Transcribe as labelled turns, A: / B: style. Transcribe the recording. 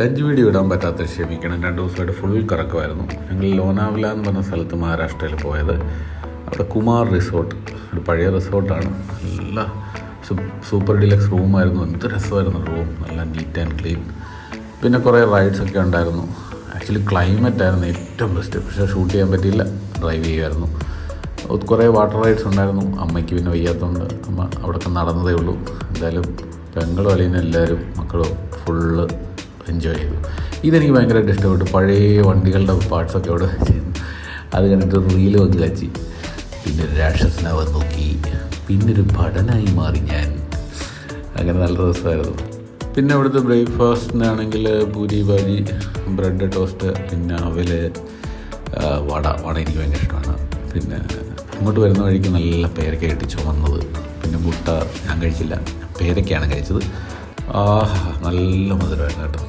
A: Lunch video ഇടാൻ പറ്റാത്ത ക്ഷമിക്കണം. 2 ദിവസമായിട്ട് ഫുൾ കറക്കമായിരുന്നു. ഞങ്ങൾ ലോനാവല എന്ന് പറഞ്ഞ സ്ഥലത്ത് മഹാരാഷ്ട്രയിൽ പോയത്. അവിടെ കുമാർ റിസോർട്ട്, ഒരു പഴയ റിസോർട്ടാണ്. നല്ല സൂപ്പർ ഡീലക്സ് റൂമായിരുന്നു. എന്ത് രസമായിരുന്നു റൂം, നല്ല നീറ്റ് ആൻഡ് ക്ലീൻ. പിന്നെ കുറേ റൈഡ്സൊക്കെ ഉണ്ടായിരുന്നു. ആക്ച്വലി ക്ലൈമറ്റായിരുന്നു ഏറ്റവും ബെസ്റ്റ്. പക്ഷേ ഷൂട്ട് ചെയ്യാൻ പറ്റിയില്ല, ഡ്രൈവ് ചെയ്യുമായിരുന്നു. കുറേ വാട്ടർ റൈഡ്സ് ഉണ്ടായിരുന്നു. അമ്മയ്ക്ക് പിന്നെ വയ്യാത്തതുകൊണ്ട് അമ്മ അവിടെയൊക്കെ നടന്നതേ ഉള്ളൂ. എന്തായാലും പെങ്ങളും അളിയനും എല്ലാവരും മക്കളും ഫുള്ള് എൻജോയ് ചെയ്തു. ഇതെനിക്ക് ഭയങ്കരമായിട്ട് ഇഷ്ടപ്പെട്ടു. പഴയ വണ്ടികളുടെ പാർട്സൊക്കെ അവിടെ ചെയ്യുന്നു. അത് കണ്ടിട്ട് റീല് വന്ന് കാച്ചി. പിന്നെ ഒരു രാക്ഷസനാവാൻ നോക്കി. പിന്നൊരു ഭടനായി മാറി ഞാൻ. അങ്ങനെ നല്ല ദിവസമായിരുന്നു. പിന്നെ ഇവിടുത്തെ ബ്രേക്ക്ഫാസ്റ്റിനാണെങ്കിൽ പൂരി ഭാജി, ബ്രെഡ് ടോസ്റ്റ്, പിന്നെ അവല്, വട എനിക്ക് ഭയങ്കര ഇഷ്ടമാണ്. പിന്നെ അങ്ങോട്ട് വരുന്ന വഴിക്ക് നല്ല പേരക്ക കിട്ടി, ചുമന്നത്. പിന്നെ മുട്ട ഞാൻ കഴിച്ചില്ല, പേരക്കയാണ് കഴിച്ചത്. നല്ല മധുരമായിരുന്നു കേട്ടോ.